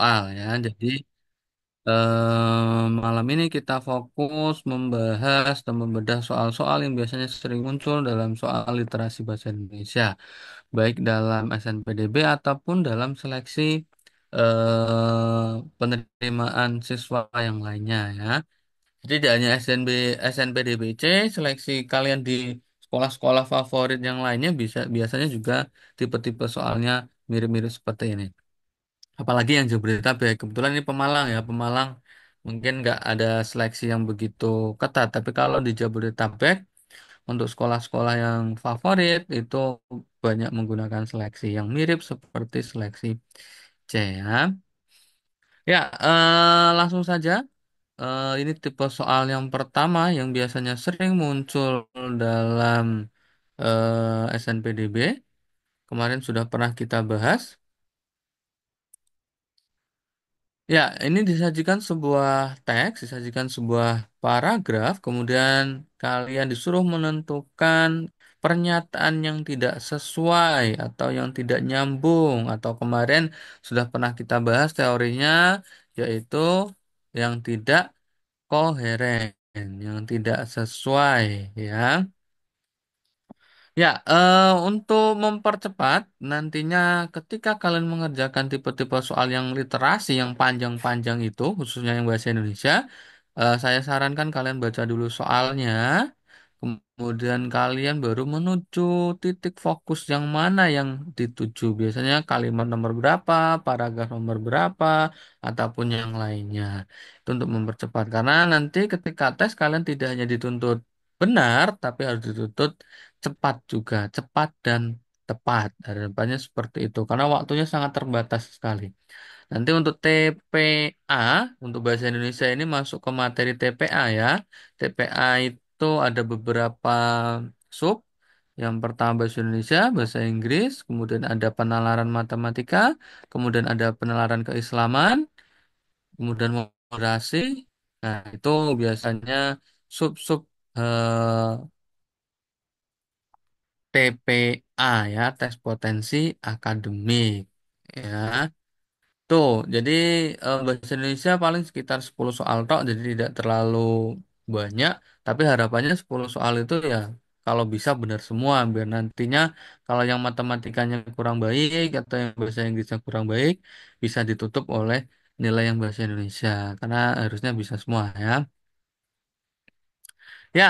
soal ya. Jadi malam ini kita fokus membahas dan membedah soal-soal yang biasanya sering muncul dalam soal literasi bahasa Indonesia, baik dalam SNPDB ataupun dalam seleksi penerimaan siswa yang lainnya ya. Jadi tidak hanya SNPDBC, seleksi kalian di sekolah-sekolah favorit yang lainnya bisa biasanya juga tipe-tipe soalnya mirip-mirip seperti ini. Apalagi yang Jabodetabek, kebetulan ini Pemalang ya, Pemalang mungkin nggak ada seleksi yang begitu ketat. Tapi kalau di Jabodetabek, untuk sekolah-sekolah yang favorit itu banyak menggunakan seleksi yang mirip seperti seleksi C ya. Ya, langsung saja. Ini tipe soal yang pertama yang biasanya sering muncul dalam SNPDB. Kemarin sudah pernah kita bahas. Ya, ini disajikan sebuah teks, disajikan sebuah paragraf, kemudian kalian disuruh menentukan pernyataan yang tidak sesuai atau yang tidak nyambung, atau kemarin sudah pernah kita bahas teorinya, yaitu yang tidak koheren, yang tidak sesuai, ya. Ya, untuk mempercepat nantinya ketika kalian mengerjakan tipe-tipe soal yang literasi yang panjang-panjang itu, khususnya yang bahasa Indonesia, saya sarankan kalian baca dulu soalnya, kemudian kalian baru menuju titik fokus yang mana yang dituju. Biasanya kalimat nomor berapa, paragraf nomor berapa, ataupun yang lainnya. Itu untuk mempercepat, karena nanti ketika tes kalian tidak hanya dituntut benar, tapi harus dituntut cepat juga, cepat dan tepat. Harapannya seperti itu, karena waktunya sangat terbatas sekali. Nanti untuk TPA, untuk bahasa Indonesia ini masuk ke materi TPA ya. TPA itu ada beberapa sub. Yang pertama bahasa Indonesia, bahasa Inggris, kemudian ada penalaran matematika, kemudian ada penalaran keislaman, kemudian moderasi. Nah, itu biasanya sub-sub TPA ya, tes potensi akademik. Ya. Tuh, jadi bahasa Indonesia paling sekitar 10 soal tok, jadi tidak terlalu banyak, tapi harapannya 10 soal itu ya kalau bisa benar semua, biar nantinya kalau yang matematikanya kurang baik atau yang bahasa Inggrisnya kurang baik, bisa ditutup oleh nilai yang bahasa Indonesia, karena harusnya bisa semua ya. Ya,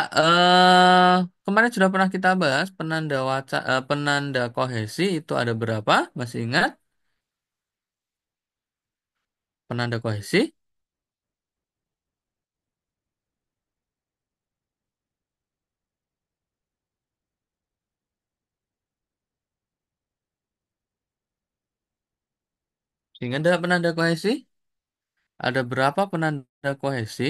kemarin sudah pernah kita bahas penanda kohesi itu ada berapa? Masih ingat penanda kohesi? Ingat ada penanda kohesi? Ada berapa penanda kohesi?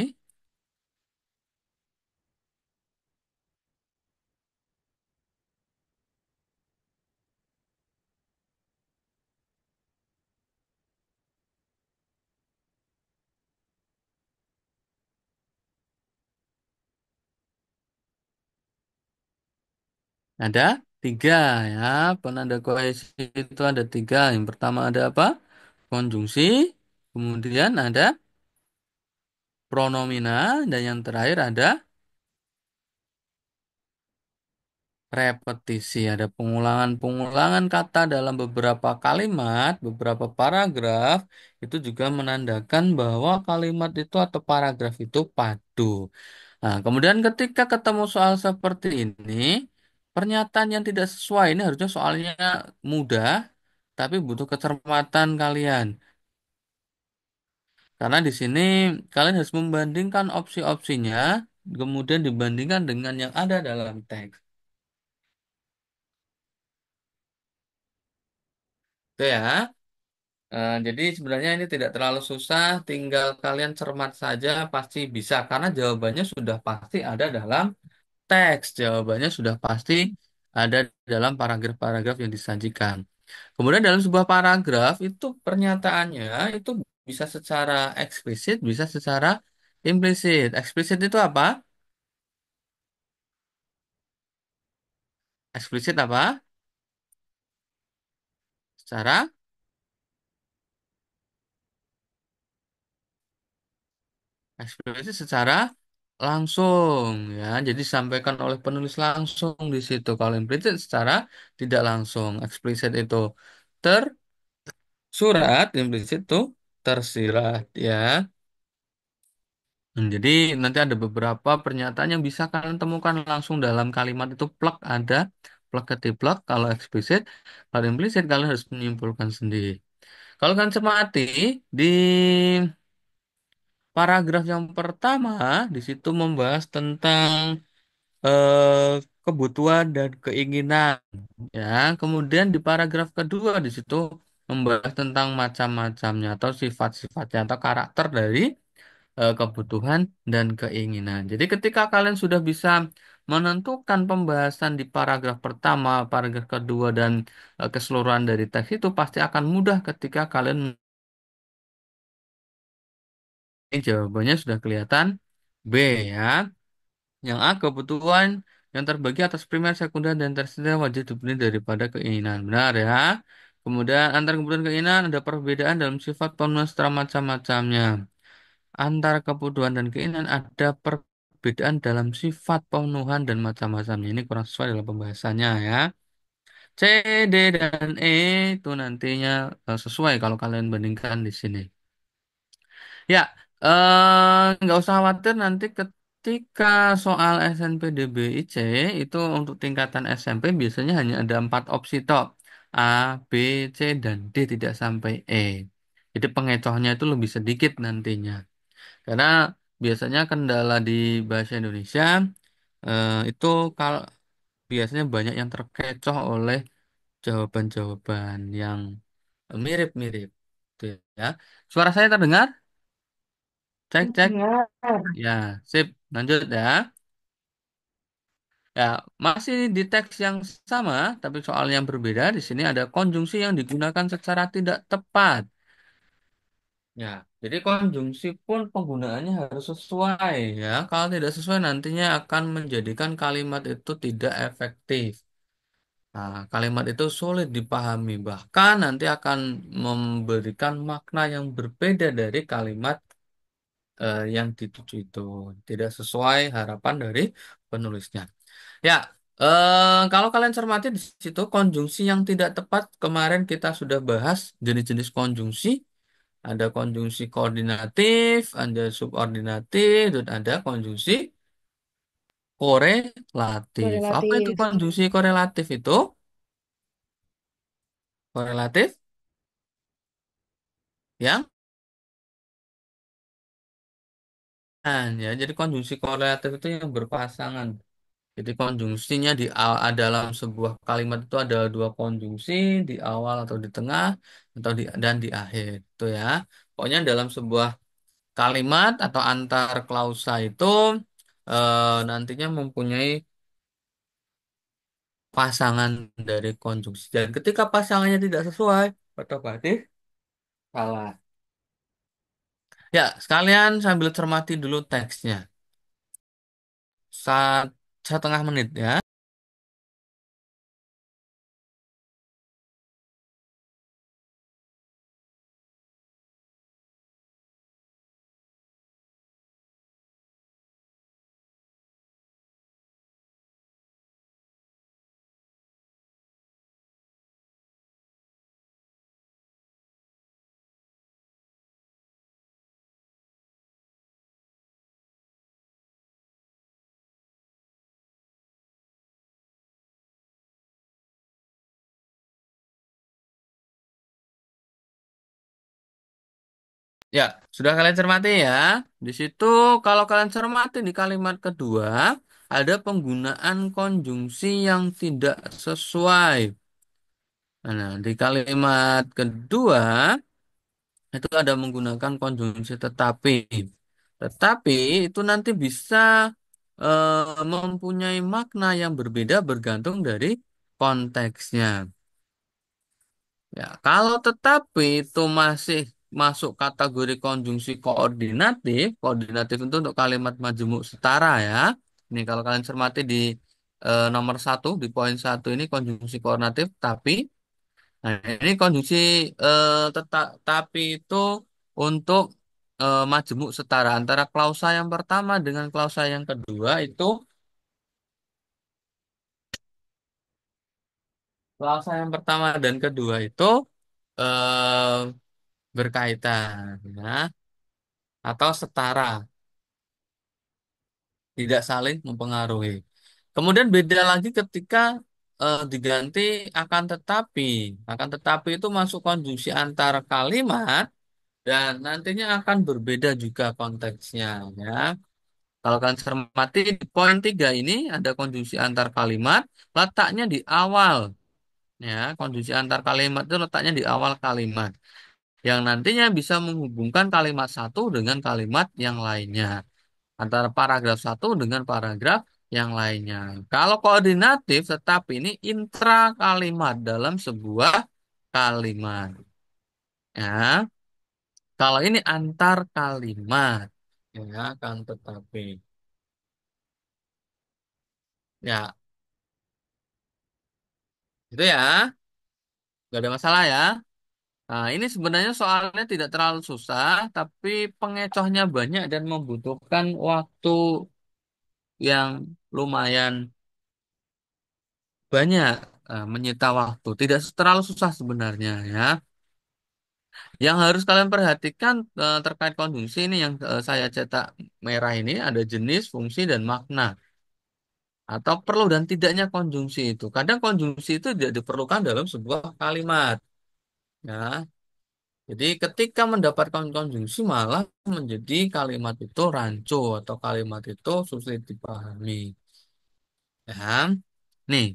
Ada tiga ya. Penanda kohesi itu ada tiga. Yang pertama ada apa? Konjungsi. Kemudian ada pronomina. Dan yang terakhir ada repetisi. Ada pengulangan-pengulangan kata dalam beberapa kalimat, beberapa paragraf. Itu juga menandakan bahwa kalimat itu atau paragraf itu padu. Nah, kemudian ketika ketemu soal seperti ini, pernyataan yang tidak sesuai ini harusnya soalnya mudah, tapi butuh kecermatan kalian. Karena di sini kalian harus membandingkan opsi-opsinya, kemudian dibandingkan dengan yang ada dalam teks. Itu ya. Jadi sebenarnya ini tidak terlalu susah, tinggal kalian cermat saja, pasti bisa. Karena jawabannya sudah pasti ada dalam teks, jawabannya sudah pasti ada dalam paragraf-paragraf yang disajikan. Kemudian dalam sebuah paragraf itu pernyataannya itu bisa secara eksplisit, bisa secara implisit. Eksplisit itu apa? Eksplisit apa? Secara Eksplisit secara langsung ya. Jadi disampaikan oleh penulis langsung di situ. Kalau implisit secara tidak langsung. Eksplisit itu tersurat, implisit itu tersirat ya. Jadi nanti ada beberapa pernyataan yang bisa kalian temukan langsung dalam kalimat itu plek ada, plek ketiplek. Kalau eksplisit, kalau implisit kalian harus menyimpulkan sendiri. Kalau kalian cermati di paragraf yang pertama, di situ membahas tentang kebutuhan dan keinginan. Ya, kemudian di paragraf kedua di situ membahas tentang macam-macamnya atau sifat-sifatnya atau karakter dari kebutuhan dan keinginan. Jadi ketika kalian sudah bisa menentukan pembahasan di paragraf pertama, paragraf kedua dan keseluruhan dari teks itu pasti akan mudah ketika kalian ini jawabannya sudah kelihatan B ya. Yang A kebutuhan yang terbagi atas primer, sekunder, dan tersier wajib dipenuhi daripada keinginan. Benar ya. Kemudian antara kebutuhan dan keinginan ada perbedaan dalam sifat pemenuhan secara macam-macamnya. Antara kebutuhan dan keinginan ada perbedaan dalam sifat pemenuhan dan macam-macamnya. Ini kurang sesuai dalam pembahasannya ya. C, D, dan E itu nantinya sesuai kalau kalian bandingkan di sini. Ya, nggak usah khawatir nanti ketika soal SNPDBIC itu untuk tingkatan SMP biasanya hanya ada 4 opsi tok. A, B, C, dan D tidak sampai E. Jadi pengecohnya itu lebih sedikit nantinya. Karena biasanya kendala di bahasa Indonesia itu kalau biasanya banyak yang terkecoh oleh jawaban-jawaban yang mirip-mirip. Gitu ya. Suara saya terdengar? Cek, cek. Dengar. Ya, sip. Lanjut ya. Ya, masih di teks yang sama, tapi soal yang berbeda. Di sini ada konjungsi yang digunakan secara tidak tepat. Ya, jadi konjungsi pun penggunaannya harus sesuai ya. Kalau tidak sesuai nantinya akan menjadikan kalimat itu tidak efektif. Nah, kalimat itu sulit dipahami, bahkan nanti akan memberikan makna yang berbeda dari kalimat yang dituju itu. Tidak sesuai harapan dari penulisnya. Ya, kalau kalian cermati di situ konjungsi yang tidak tepat kemarin kita sudah bahas jenis-jenis konjungsi. Ada konjungsi koordinatif, ada subordinatif, dan ada konjungsi korelatif. Apa itu Korelatif. konjungsi korelatif itu? Korelatif yang ya. Jadi konjungsi korelatif itu yang berpasangan. Jadi konjungsinya dalam sebuah kalimat itu ada 2 konjungsi di awal atau di tengah atau dan di akhir. Itu ya. Pokoknya dalam sebuah kalimat atau antar klausa itu nantinya mempunyai pasangan dari konjungsi. Dan ketika pasangannya tidak sesuai, otomatis salah. Ya, sekalian sambil cermati dulu teksnya. 1,5 menit ya. Ya, sudah kalian cermati ya. Di situ kalau kalian cermati di kalimat kedua, ada penggunaan konjungsi yang tidak sesuai. Nah, di kalimat kedua itu ada menggunakan konjungsi tetapi. Tetapi itu nanti bisa mempunyai makna yang berbeda bergantung dari konteksnya. Ya, kalau tetapi itu masih masuk kategori konjungsi koordinatif, koordinatif itu untuk kalimat majemuk setara ya. Ini kalau kalian cermati di nomor 1, di poin 1 ini konjungsi koordinatif, tapi nah, ini konjungsi tetap tapi itu untuk majemuk setara antara klausa yang pertama dengan klausa yang kedua itu klausa yang pertama dan kedua itu eh, berkaitan ya atau setara, tidak saling mempengaruhi. Kemudian beda lagi ketika diganti akan tetapi. Akan tetapi itu masuk konjungsi antara kalimat dan nantinya akan berbeda juga konteksnya ya. Kalau kalian cermati di poin 3 ini ada konjungsi antar kalimat, letaknya di awal ya. Konjungsi antar kalimat itu letaknya di awal kalimat yang nantinya bisa menghubungkan kalimat satu dengan kalimat yang lainnya, antara paragraf satu dengan paragraf yang lainnya. Kalau koordinatif tetapi ini intra kalimat dalam sebuah kalimat ya. Kalau ini antar kalimat ya kan tetapi ya itu ya, nggak ada masalah ya. Nah, ini sebenarnya soalnya tidak terlalu susah, tapi pengecohnya banyak dan membutuhkan waktu yang lumayan banyak, menyita waktu. Tidak terlalu susah sebenarnya ya. Yang harus kalian perhatikan terkait konjungsi ini yang saya cetak merah ini ada jenis, fungsi, dan makna. Atau perlu dan tidaknya konjungsi itu. Kadang konjungsi itu tidak diperlukan dalam sebuah kalimat. Ya, jadi ketika mendapatkan konjungsi malah menjadi kalimat itu rancu atau kalimat itu sulit dipahami. Ya. Nih,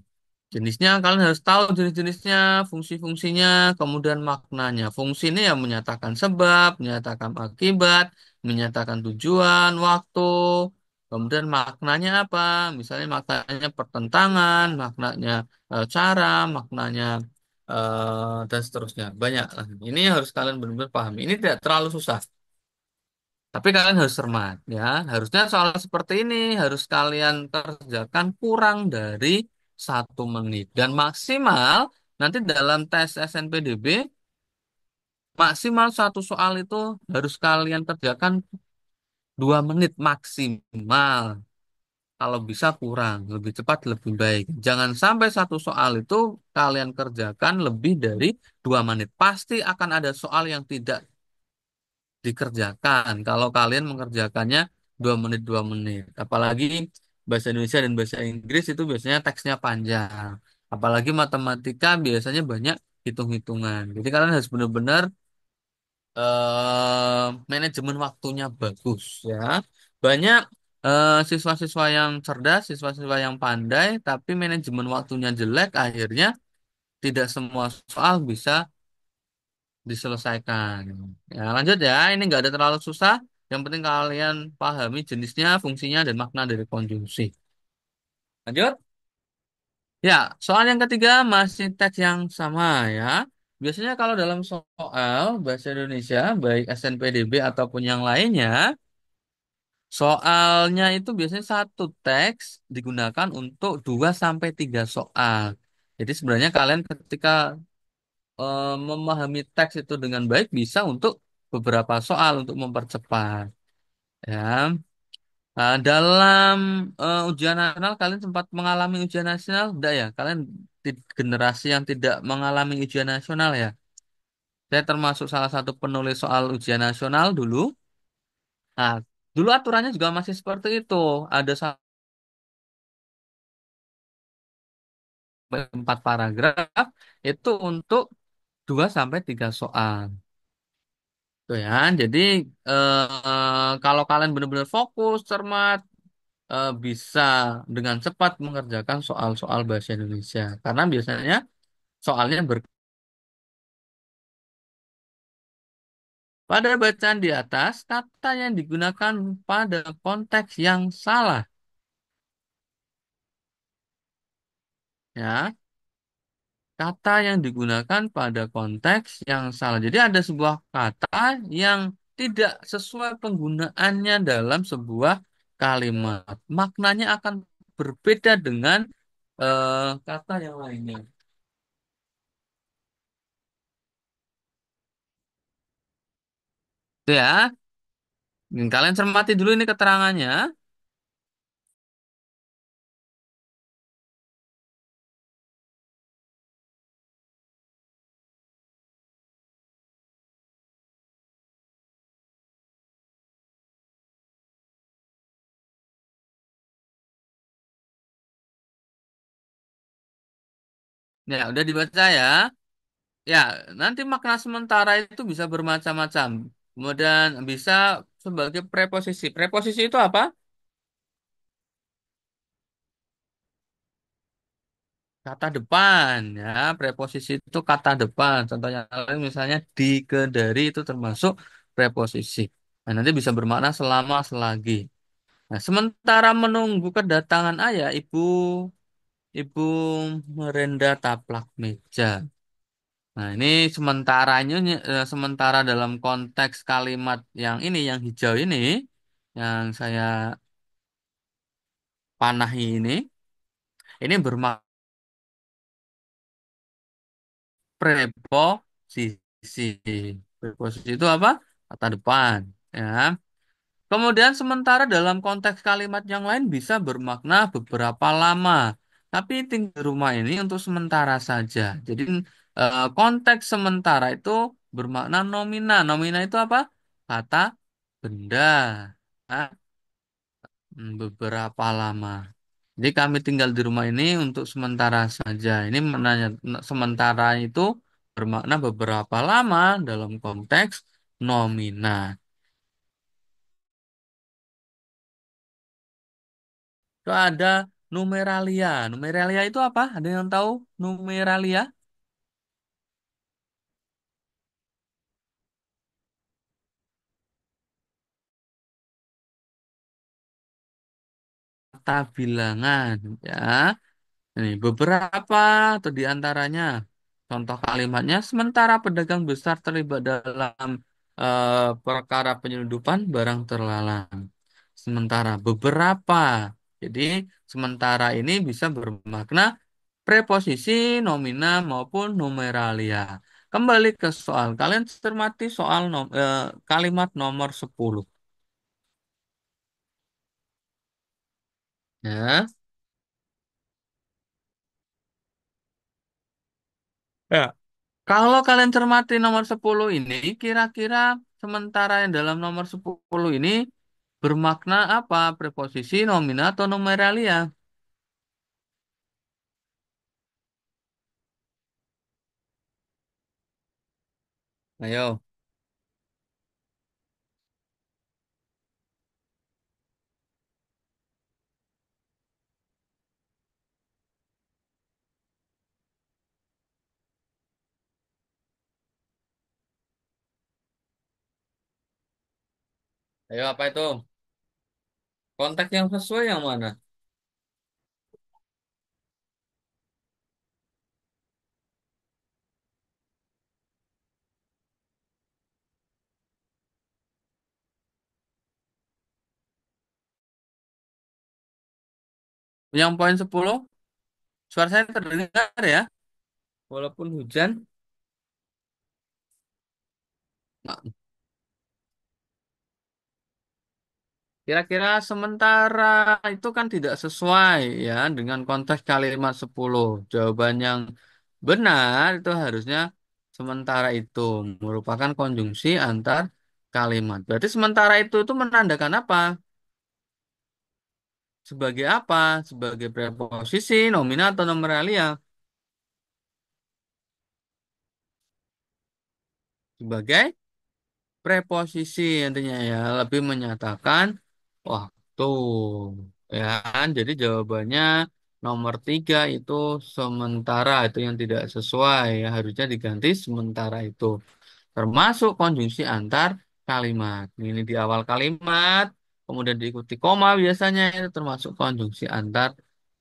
jenisnya kalian harus tahu jenis-jenisnya, fungsi-fungsinya, kemudian maknanya. Fungsi ini yang menyatakan sebab, menyatakan akibat, menyatakan tujuan, waktu. Kemudian maknanya apa? Misalnya maknanya pertentangan, maknanya cara, maknanya dan seterusnya. Banyak. Ini harus kalian benar-benar pahami. Ini tidak terlalu susah. Tapi kalian harus cermat ya. Harusnya soal seperti ini harus kalian kerjakan kurang dari 1 menit. Dan maksimal nanti dalam tes SNPDB maksimal satu soal itu harus kalian kerjakan 2 menit maksimal. Kalau bisa kurang, lebih cepat lebih baik. Jangan sampai satu soal itu kalian kerjakan lebih dari 2 menit. Pasti akan ada soal yang tidak dikerjakan kalau kalian mengerjakannya 2 menit 2 menit. Apalagi bahasa Indonesia dan bahasa Inggris itu biasanya teksnya panjang. Apalagi matematika biasanya banyak hitung-hitungan. Jadi kalian harus benar-benar manajemen waktunya bagus ya. Banyak siswa-siswa yang cerdas, siswa-siswa yang pandai, tapi manajemen waktunya jelek, akhirnya tidak semua soal bisa diselesaikan. Ya, lanjut ya. Ini nggak ada terlalu susah. Yang penting kalian pahami jenisnya, fungsinya, dan makna dari konjungsi. Lanjut. Ya, soal yang ketiga masih teks yang sama ya. Biasanya kalau dalam soal bahasa Indonesia, baik SNPDB ataupun yang lainnya, soalnya itu biasanya satu teks digunakan untuk 2 sampai 3 soal. Jadi sebenarnya kalian ketika memahami teks itu dengan baik bisa untuk beberapa soal untuk mempercepat ya. Dalam ujian nasional kalian sempat mengalami ujian nasional enggak ya? Kalian generasi yang tidak mengalami ujian nasional ya. Saya termasuk salah satu penulis soal ujian nasional dulu. Nah, dulu aturannya juga masih seperti itu. Ada sampai 4 paragraf itu untuk 2 sampai 3 soal. Tuh ya, jadi kalau kalian benar-benar fokus, cermat, bisa dengan cepat mengerjakan soal-soal bahasa Indonesia. Karena biasanya soalnya pada bacaan di atas, kata yang digunakan pada konteks yang salah. Ya, kata yang digugakan pada konteks yang salah. Jadi ada sebuah kata yang tidak sesuai penggunaannya dalam sebuah kalimat. Maknanya akan berbeda dengan kata yang lainnya. Itu ya. Kalian cermati dulu ini keterangannya. Ya, udah dibaca ya. Ya, nanti makna sementara itu bisa bermacam-macam. Kemudian bisa sebagai preposisi. Preposisi itu apa? Kata depan, ya. Preposisi itu kata depan. Contohnya lain misalnya di, ke, dari itu termasuk preposisi. Nah, nanti bisa bermakna selama, selagi. Nah, sementara menunggu kedatangan ayah, ibu merenda taplak meja. Nah, ini sementara dalam konteks kalimat yang ini, yang hijau ini, yang saya panahi ini bermakna preposisi. Preposisi itu apa? Kata depan. Ya. Kemudian sementara dalam konteks kalimat yang lain bisa bermakna beberapa lama. Tapi tinggal di rumah ini untuk sementara saja. Jadi konteks sementara itu bermakna nomina. Nomina itu apa? Kata benda. Nah, beberapa lama. Jadi kami tinggal di rumah ini untuk sementara saja. Ini menanya sementara itu bermakna beberapa lama dalam konteks nomina. Itu ada numeralia. Numeralia itu apa? Ada yang tahu numeralia? Kata bilangan, ya. Ini beberapa atau di antaranya contoh kalimatnya sementara pedagang besar terlibat dalam perkara penyelundupan barang terlarang. Sementara beberapa. Jadi sementara ini bisa bermakna preposisi, nomina maupun numeralia. Kembali ke soal. Kalian cermati soal kalimat nomor 10. Ya. Ya. Kalau kalian cermati nomor 10 ini, kira-kira sementara yang dalam nomor 10 ini bermakna apa? Preposisi, nomina, atau numeralia? Ayo, ayo apa itu? Konteks yang sesuai yang mana? Yang poin 10, suara saya terdengar ya, walaupun hujan. Nah, kira-kira sementara itu kan tidak sesuai ya dengan konteks kalimat 10. Jawaban yang benar itu harusnya sementara itu merupakan konjungsi antar kalimat. Berarti sementara itu menandakan apa? Sebagai apa? Sebagai preposisi, nomina atau numeralia? Sebagai preposisi intinya ya, lebih menyatakan waktu. Ya, kan? Jadi jawabannya nomor 3 itu sementara itu yang tidak sesuai ya, harusnya diganti sementara itu. Termasuk konjungsi antar kalimat. Ini di awal kalimat, kemudian diikuti koma biasanya itu termasuk konjungsi antar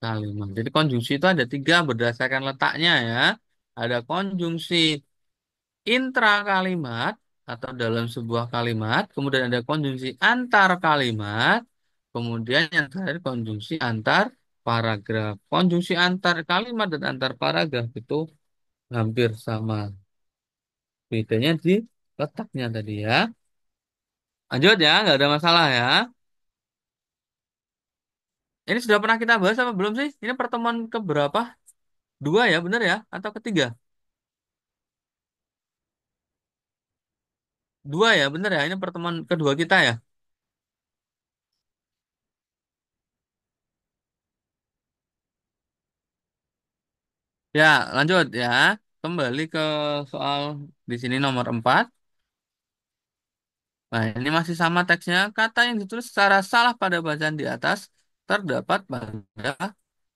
kalimat. Jadi konjungsi itu ada 3 berdasarkan letaknya ya. Ada konjungsi intra kalimat atau dalam sebuah kalimat, kemudian ada konjungsi antar kalimat, kemudian yang terakhir konjungsi antar paragraf. Konjungsi antar kalimat dan antar paragraf itu hampir sama. Bedanya di letaknya tadi ya. Lanjut ya, nggak ada masalah ya. Ini sudah pernah kita bahas apa belum sih? Ini pertemuan keberapa? Dua ya, bener ya? Atau ketiga? Dua ya, bener ya? Ini pertemuan kedua kita ya? Ya, lanjut ya. Kembali ke soal di sini nomor 4. Nah, ini masih sama teksnya. Kata yang ditulis secara salah pada bacaan di atas terdapat pada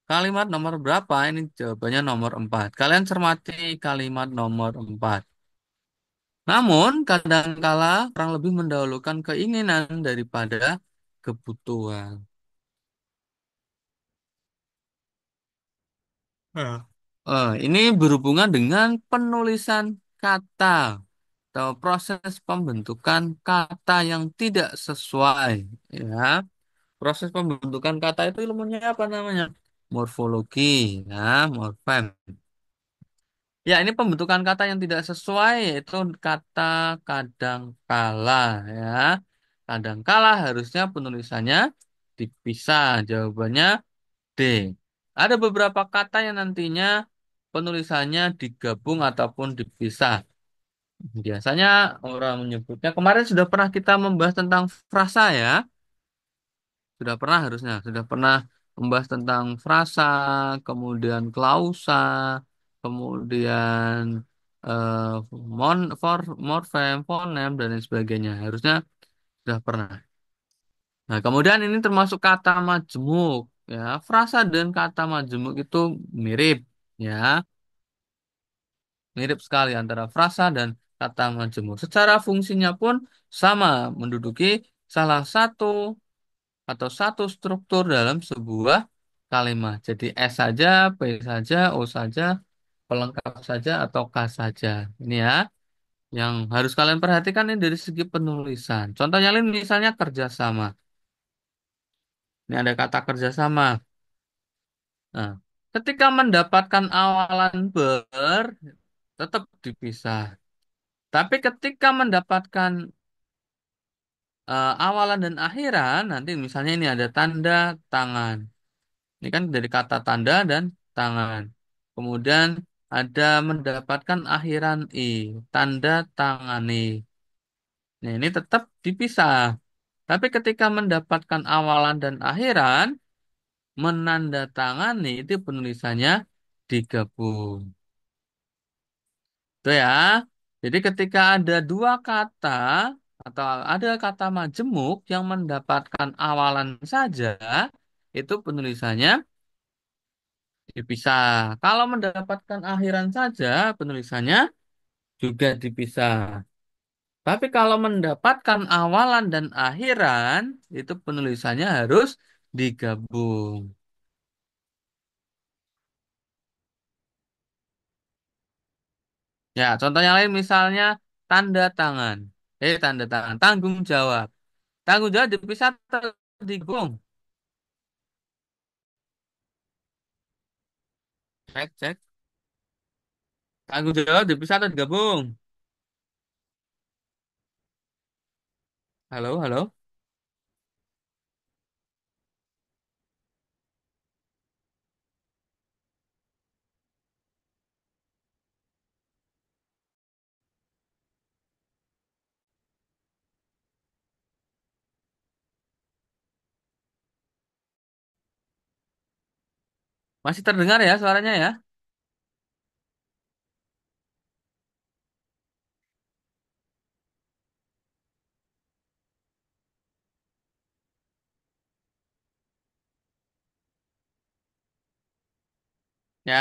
kalimat nomor berapa? Ini jawabannya nomor 4. Kalian cermati kalimat nomor 4. Namun, kadangkala orang lebih mendahulukan keinginan daripada kebutuhan. Ini berhubungan dengan penulisan kata atau proses pembentukan kata yang tidak sesuai. Ya, proses pembentukan kata itu ilmunya apa namanya? Morfologi, ya, morfem. Ya, ini pembentukan kata yang tidak sesuai yaitu kata kadangkala, ya. Kadangkala harusnya penulisannya dipisah. Jawabannya D. Ada beberapa kata yang nantinya penulisannya digabung ataupun dipisah. Biasanya orang menyebutnya, kemarin sudah pernah kita membahas tentang frasa ya. Sudah pernah harusnya, sudah pernah membahas tentang frasa, kemudian klausa, kemudian eh, morfem, fonem, dan lain sebagainya. Harusnya sudah pernah. Nah, kemudian ini termasuk kata majemuk. Ya, frasa dan kata majemuk itu mirip. Ya, mirip sekali antara frasa dan kata majemuk. Secara fungsinya pun sama, menduduki salah satu atau satu struktur dalam sebuah kalimat. Jadi S saja, P saja, O saja, pelengkap saja, atau K saja. Ini ya, yang harus kalian perhatikan ini dari segi penulisan. Contohnya lain misalnya kerjasama. Ini ada kata kerjasama. Nah, ketika mendapatkan awalan ber, tetap dipisah. Tapi ketika mendapatkan awalan dan akhiran, nanti misalnya ini ada tanda tangan. Ini kan dari kata tanda dan tangan. Kemudian ada mendapatkan akhiran i, tanda tangani. Nah, ini tetap dipisah. Tapi ketika mendapatkan awalan dan akhiran, menandatangani itu penulisannya digabung. Itu ya. Jadi ketika ada dua kata atau ada kata majemuk yang mendapatkan awalan saja, itu penulisannya dipisah. Kalau mendapatkan akhiran saja, penulisannya juga dipisah. Tapi kalau mendapatkan awalan dan akhiran, itu penulisannya harus digabung. Ya, contoh yang lain misalnya tanda tangan. Tanda tangan, tanggung jawab. Tanggung jawab dipisah atau digabung? Cek, cek. Tanggung jawab dipisah atau digabung? Halo, halo. Masih terdengar ya suaranya ya? Ya,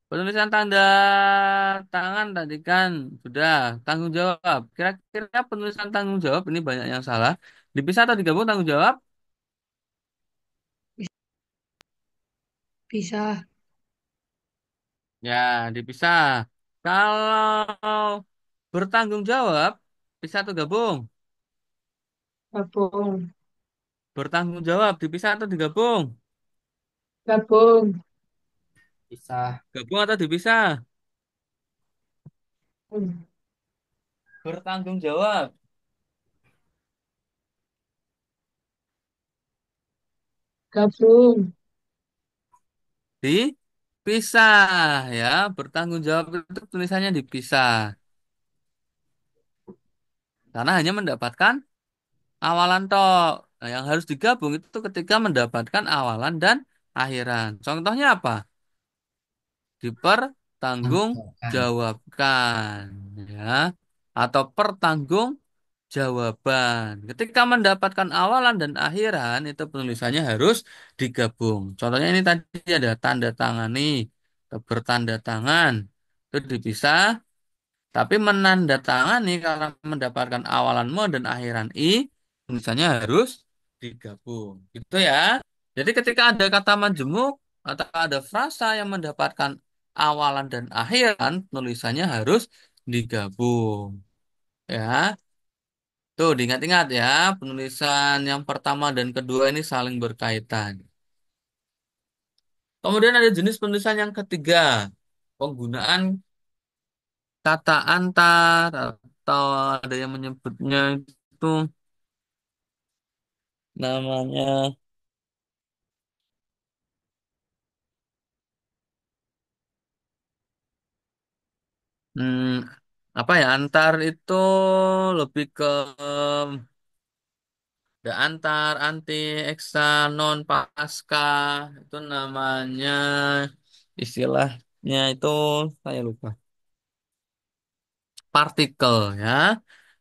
penulisan tanda tangan tadi kan sudah tanggung jawab. Kira-kira penulisan tanggung jawab ini banyak yang salah. Dipisah atau digabung tanggung jawab? Bisa Ya, dipisah. Kalau bertanggung jawab, bisa atau gabung? gabung, Bertanggung jawab, dipisah atau digabung? gabung, Gabung atau dipisah? hmm, Bertanggung jawab. Gabung. Dipisah ya. Bertanggung jawab itu tulisannya dipisah. Karena hanya mendapatkan awalan tok. Nah, yang harus digabung itu ketika mendapatkan awalan dan akhiran. Contohnya apa? Anggaran. Dipertanggungjawabkan ya atau pertanggungjawaban. Ketika mendapatkan awalan dan akhiran itu penulisannya harus digabung. Contohnya ini tadi ada tanda tangani, atau bertanda tangan. Itu dipisah, tapi menandatangani karena mendapatkan awalan mo dan akhiran i, tulisannya harus digabung. Gitu ya. Jadi ketika ada kata majemuk atau ada frasa yang mendapatkan awalan dan akhiran, tulisannya harus digabung. Ya. Tuh, diingat-ingat ya, penulisan yang pertama dan kedua ini saling berkaitan. Kemudian ada jenis penulisan yang ketiga, penggunaan kata antar atau ada yang menyebutnya itu namanya hmm, apa ya, antar itu lebih ke ada antar, anti, eksa, non, pasca, itu namanya istilahnya itu saya lupa. Partikel ya.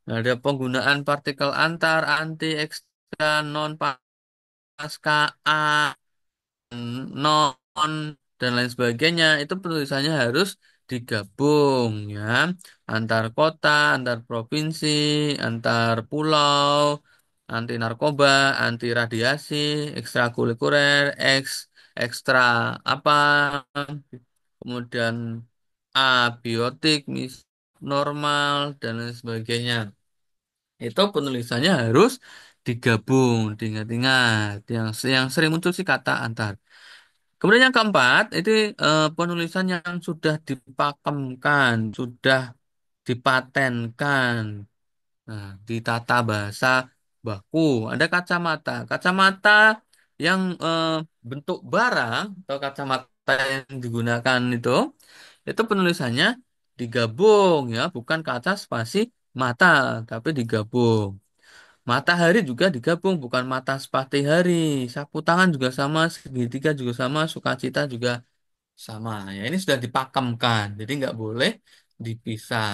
Nah, ada penggunaan partikel antar, anti, eksa, non, pasca, a, non dan lain sebagainya itu penulisannya harus digabung ya, antar kota, antar provinsi, antar pulau, anti narkoba, anti radiasi, ekstrakurikuler, ekstra apa, kemudian abiotik, normal dan lain sebagainya. Itu penulisannya harus digabung, diingat-ingat. Yang sering muncul sih kata antar. Kemudian yang keempat, itu penulisan yang sudah dipakemkan, sudah dipatenkan. Nah, di tata bahasa baku, ada kacamata. Kacamata yang bentuk barang atau kacamata yang digunakan itu penulisannya digabung ya, bukan kaca spasi mata, tapi digabung. Matahari juga digabung, bukan mata sepati hari. Sapu tangan juga sama, segitiga juga sama, sukacita juga sama. Ya, ini sudah dipakemkan, jadi nggak boleh dipisah.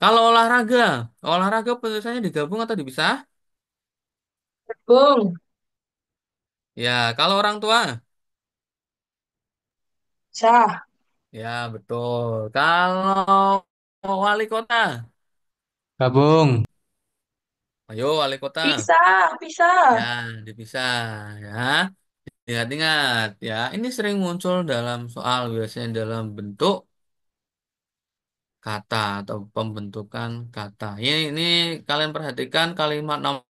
Kalau olahraga penulisannya digabung atau dipisah? Gabung. Ya, kalau orang tua, Sah. ya betul. Kalau wali kota, Gabung. ayo wali kota, Pisah, ya pisah. dipisah, ya. Ingat-ingat, ya. Ini sering muncul dalam soal biasanya dalam bentuk kata atau pembentukan kata. Ini kalian perhatikan kalimat nomor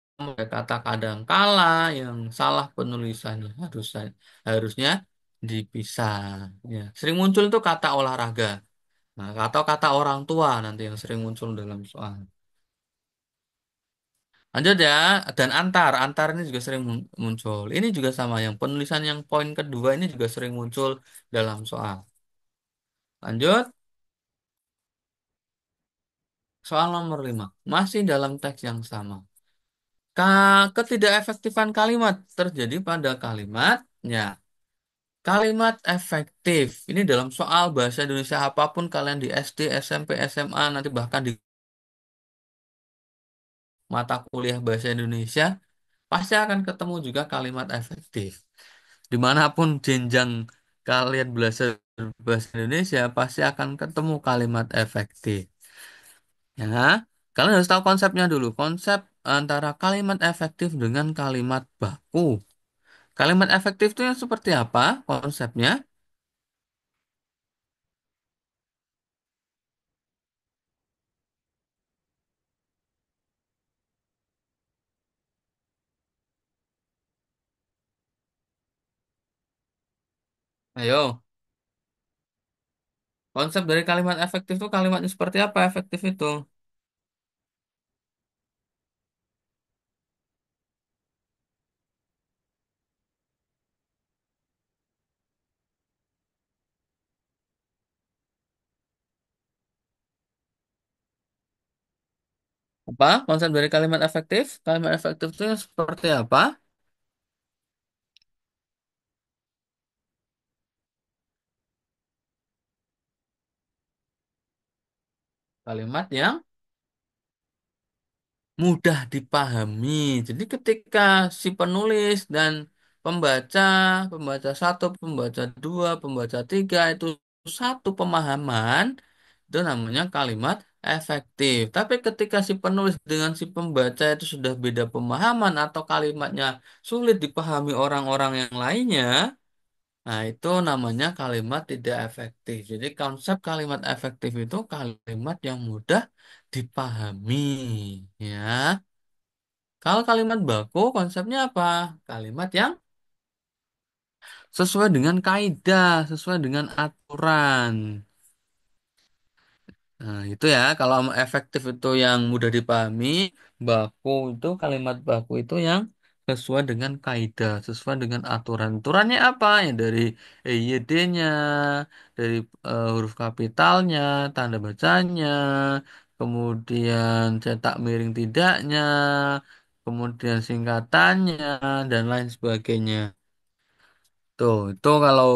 kata kadangkala yang salah penulisannya harusnya dipisah. Ya. Sering muncul itu kata olahraga. Nah, atau kata orang tua nanti yang sering muncul dalam soal. Lanjut ya, dan antar ini juga sering muncul. Ini juga sama, yang penulisan yang poin kedua ini juga sering muncul dalam soal. Lanjut, soal nomor 5. Masih dalam teks yang sama. Ketidakefektifan kalimat terjadi pada kalimatnya. Kalimat efektif. Ini dalam soal bahasa Indonesia apapun kalian di SD, SMP, SMA, nanti bahkan di mata kuliah bahasa Indonesia, pasti akan ketemu juga kalimat efektif. Dimanapun jenjang kalian belajar bahasa Indonesia, pasti akan ketemu kalimat efektif. Ya, kalian harus tahu konsepnya dulu. Konsep antara kalimat efektif dengan kalimat baku. Kalimat efektif itu yang seperti apa konsepnya? Ayo, konsep dari kalimat efektif itu kalimatnya seperti apa efektif itu? Apa? Konsep dari kalimat efektif? Kalimat efektif itu yang seperti apa? Kalimat yang mudah dipahami. Jadi ketika si penulis dan pembaca, pembaca satu, pembaca dua, pembaca tiga itu satu pemahaman, itu namanya kalimat efektif. Tapi ketika si penulis dengan si pembaca itu sudah beda pemahaman atau kalimatnya sulit dipahami orang-orang yang lainnya, nah itu namanya kalimat tidak efektif. Jadi konsep kalimat efektif itu kalimat yang mudah dipahami, ya. Kalau kalimat baku konsepnya apa? Kalimat yang sesuai dengan kaidah, sesuai dengan aturan. Nah, itu ya, kalau efektif itu yang mudah dipahami, baku itu kalimat baku itu yang sesuai dengan kaidah, sesuai dengan aturan. Aturannya apa? Ya dari EYD-nya, dari huruf kapitalnya, tanda bacanya, kemudian cetak miring tidaknya, kemudian singkatannya, dan lain sebagainya. Tuh, itu kalau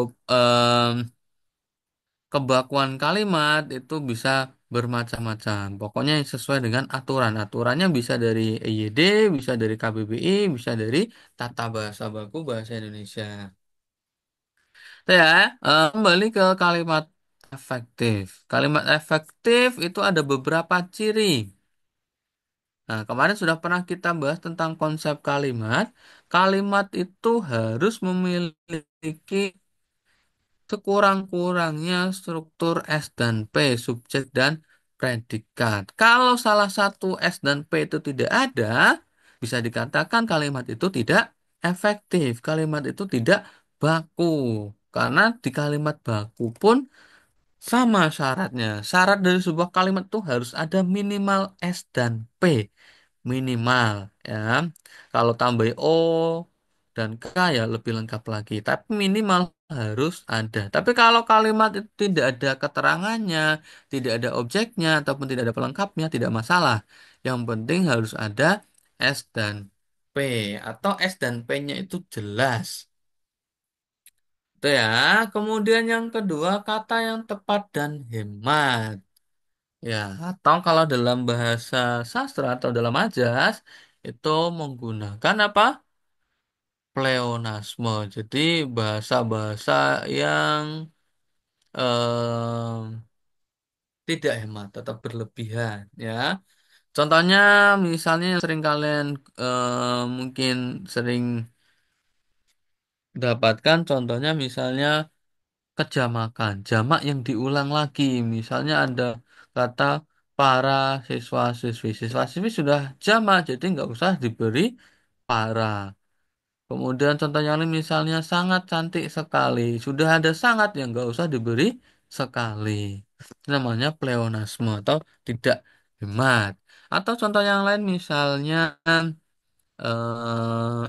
kebakuan kalimat itu bisa bermacam-macam. Pokoknya yang sesuai dengan aturan. Aturannya bisa dari EYD, bisa dari KBBI, bisa dari Tata Bahasa Baku Bahasa Indonesia. Itu ya, kembali ke kalimat efektif. Kalimat efektif itu ada beberapa ciri. Nah, kemarin sudah pernah kita bahas tentang konsep kalimat. Kalimat itu harus memiliki sekurang-kurangnya struktur S dan P, subjek dan predikat. Kalau salah satu S dan P itu tidak ada, bisa dikatakan kalimat itu tidak efektif. Kalimat itu tidak baku. Karena di kalimat baku pun sama syaratnya. Syarat dari sebuah kalimat itu harus ada minimal S dan P. Minimal, ya. Kalau tambah O dan K ya lebih lengkap lagi. Tapi minimal harus ada. Tapi kalau kalimat itu tidak ada keterangannya, tidak ada objeknya, ataupun tidak ada pelengkapnya, tidak masalah. Yang penting harus ada S dan P. Atau S dan P-nya itu jelas. Itu ya. Kemudian yang kedua, kata yang tepat dan hemat. Ya, atau kalau dalam bahasa sastra atau dalam ajas, itu menggunakan apa? Pleonasme. Jadi bahasa-bahasa yang tidak hemat, tetap berlebihan, ya. Contohnya, misalnya yang sering kalian mungkin sering dapatkan, contohnya misalnya kejamakan, jamak yang diulang lagi. Misalnya ada kata para siswa-siswi. Siswa-siswi sudah jamak, jadi nggak usah diberi para. Kemudian contoh yang lain misalnya sangat cantik sekali. Sudah ada sangat yang nggak usah diberi sekali. Itu namanya pleonasme atau tidak hemat. Atau contoh yang lain misalnya eh,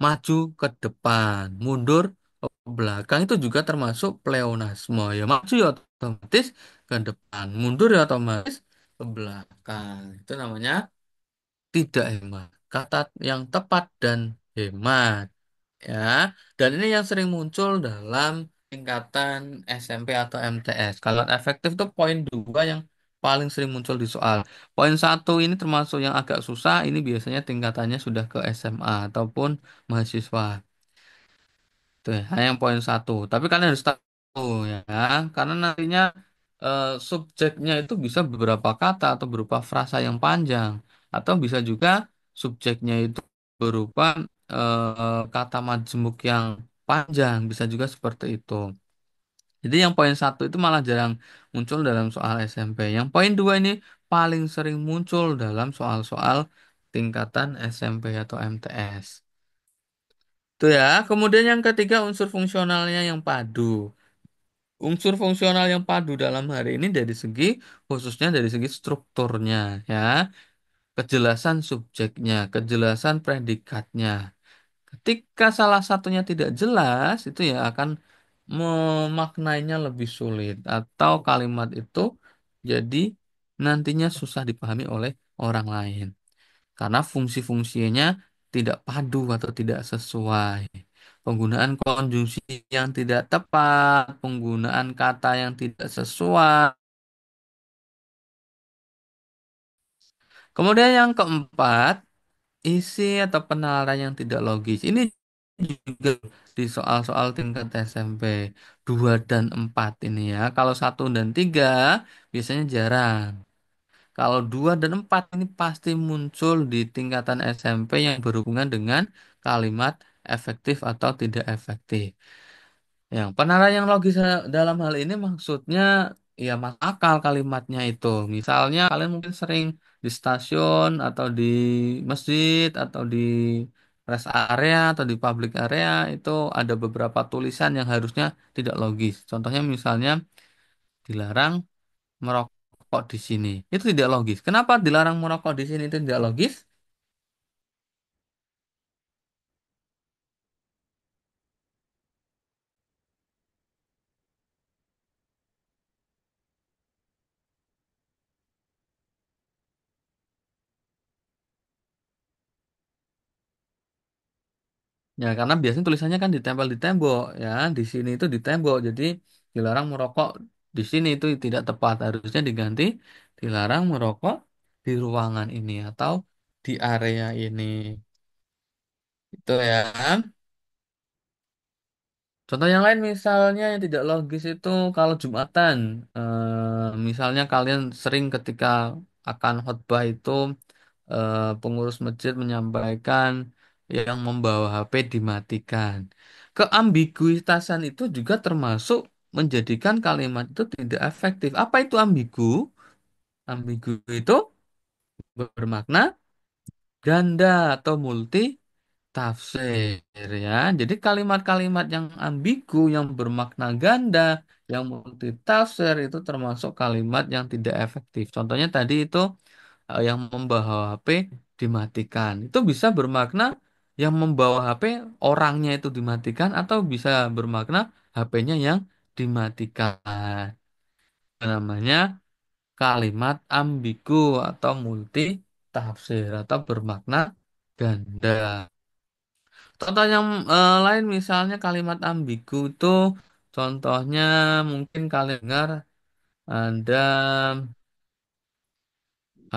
maju ke depan, mundur ke belakang itu juga termasuk pleonasme. Ya maju ya otomatis ke depan, mundur ya otomatis ke belakang. Itu namanya tidak hemat. Kata yang tepat dan hemat, ya. Dan ini yang sering muncul dalam tingkatan SMP atau MTS. Kalau efektif itu poin dua yang paling sering muncul di soal. Poin satu ini termasuk yang agak susah. Ini biasanya tingkatannya sudah ke SMA ataupun mahasiswa. Tuh ya, yang poin satu. Tapi kalian harus tahu ya, karena nantinya subjeknya itu bisa beberapa kata atau berupa frasa yang panjang, atau bisa juga subjeknya itu berupa kata majemuk yang panjang, bisa juga seperti itu. Jadi yang poin satu itu malah jarang muncul dalam soal SMP. Yang poin dua ini paling sering muncul dalam soal-soal tingkatan SMP atau MTS. Itu ya. Kemudian yang ketiga unsur fungsionalnya yang padu. Unsur fungsional yang padu dalam hari ini dari segi khususnya dari segi strukturnya, ya. Kejelasan subjeknya, kejelasan predikatnya. Ketika salah satunya tidak jelas, itu ya akan memaknainya lebih sulit atau kalimat itu jadi nantinya susah dipahami oleh orang lain. Karena fungsi-fungsinya tidak padu atau tidak sesuai. Penggunaan konjungsi yang tidak tepat, penggunaan kata yang tidak sesuai. Kemudian yang keempat, isi atau penalaran yang tidak logis. Ini juga di soal-soal tingkat SMP 2 dan 4 ini ya. Kalau satu dan 3 biasanya jarang. Kalau 2 dan 4 ini pasti muncul di tingkatan SMP yang berhubungan dengan kalimat efektif atau tidak efektif. Yang penara yang logis dalam hal ini maksudnya ya masuk akal kalimatnya itu. Misalnya kalian mungkin sering di stasiun atau di masjid atau di rest area atau di public area itu ada beberapa tulisan yang harusnya tidak logis. Contohnya misalnya dilarang merokok di sini. Itu tidak logis. Kenapa dilarang merokok di sini itu tidak logis? Ya, karena biasanya tulisannya kan ditempel di tembok ya. Di sini itu di tembok. Jadi dilarang merokok di sini itu tidak tepat. Harusnya diganti dilarang merokok di ruangan ini atau di area ini. Itu ya. Contoh yang lain misalnya yang tidak logis itu kalau Jumatan, misalnya kalian sering ketika akan khutbah itu pengurus masjid menyampaikan yang membawa HP dimatikan. Keambiguitasan itu juga termasuk menjadikan kalimat itu tidak efektif. Apa itu ambigu? Ambigu itu bermakna ganda atau multi tafsir ya. Jadi kalimat-kalimat yang ambigu, yang bermakna ganda, yang multitafsir itu termasuk kalimat yang tidak efektif. Contohnya tadi itu yang membawa HP dimatikan. Itu bisa bermakna yang membawa HP orangnya itu dimatikan atau bisa bermakna HP-nya yang dimatikan. Namanya kalimat ambigu atau multi tafsir atau bermakna ganda. Contoh yang lain misalnya kalimat ambigu itu contohnya mungkin kalian dengar ada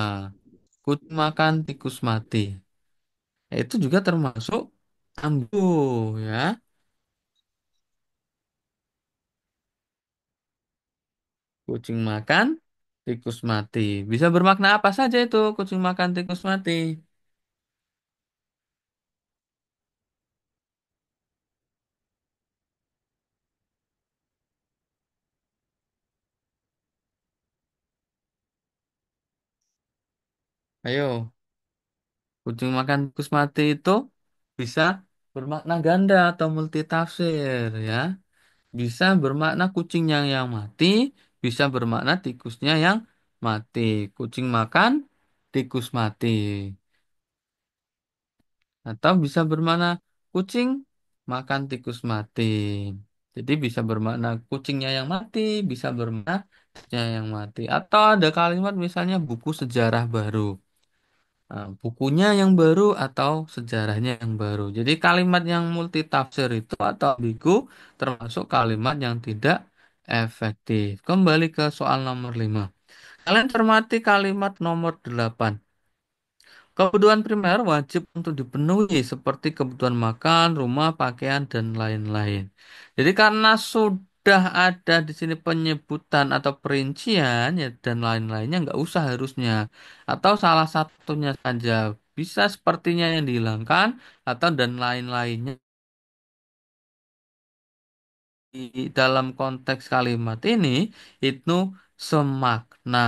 ah, kucing makan tikus mati. Itu juga termasuk ambigu ya. Kucing makan tikus mati. Bisa bermakna apa saja itu kucing makan tikus mati? Ayo, kucing makan tikus mati itu bisa bermakna ganda atau multitafsir ya. Bisa bermakna kucingnya yang mati, bisa bermakna tikusnya yang mati. Kucing makan, tikus mati. Atau bisa bermakna kucing makan tikus mati. Jadi bisa bermakna kucingnya yang mati, bisa bermakna tikusnya yang mati. Atau ada kalimat misalnya buku sejarah baru. Nah, bukunya yang baru atau sejarahnya yang baru. Jadi kalimat yang multitafsir itu atau ambigu termasuk kalimat yang tidak efektif. Kembali ke soal nomor 5. Kalian cermati kalimat nomor 8. Kebutuhan primer wajib untuk dipenuhi seperti kebutuhan makan, rumah, pakaian, dan lain-lain. Jadi karena sudah ada di sini penyebutan atau perincian ya, dan lain-lainnya nggak usah harusnya. Atau salah satunya saja bisa sepertinya yang dihilangkan atau dan lain-lainnya di dalam konteks kalimat ini itu semakna.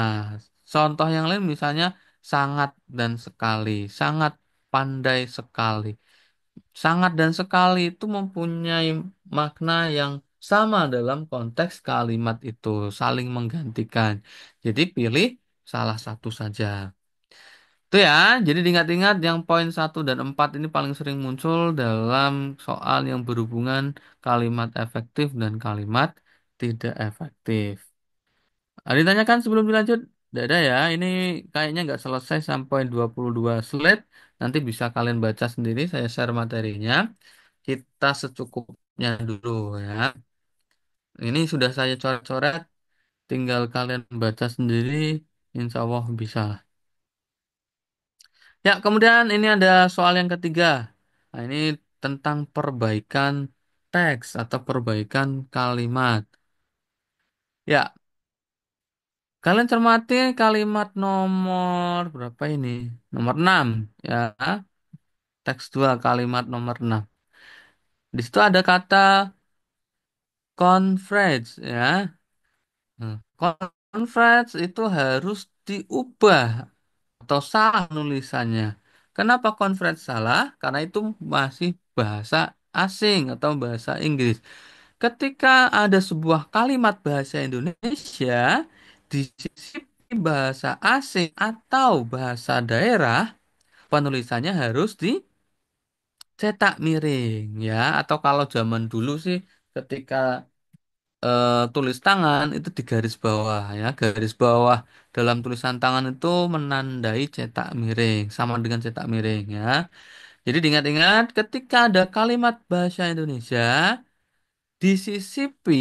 Contoh yang lain misalnya sangat dan sekali, sangat pandai sekali. Sangat dan sekali itu mempunyai makna yang sama dalam konteks kalimat itu, saling menggantikan. Jadi pilih salah satu saja. Itu ya, jadi diingat-ingat yang poin satu dan 4 ini paling sering muncul dalam soal yang berhubungan kalimat efektif dan kalimat tidak efektif. Ada ditanyakan sebelum dilanjut? Dadah ya, ini kayaknya nggak selesai sampai 22 slide. Nanti bisa kalian baca sendiri, saya share materinya. Kita secukupnya dulu ya. Ini sudah saya coret-coret, tinggal kalian baca sendiri, insya Allah bisa. Ya, kemudian ini ada soal yang ketiga. Nah, ini tentang perbaikan teks atau perbaikan kalimat. Ya, kalian cermati kalimat nomor berapa ini? Nomor 6 ya. Teks 2 kalimat nomor 6. Di situ ada kata conference ya. Conference itu harus diubah atau salah nulisannya. Kenapa conference salah? Karena itu masih bahasa asing atau bahasa Inggris. Ketika ada sebuah kalimat bahasa Indonesia di sisi bahasa asing atau bahasa daerah, penulisannya harus dicetak miring ya. Atau kalau zaman dulu sih ketika tulis tangan itu di garis bawah ya. Garis bawah dalam tulisan tangan itu menandai cetak miring, sama dengan cetak miring ya. Jadi diingat-ingat ketika ada kalimat bahasa Indonesia disisipi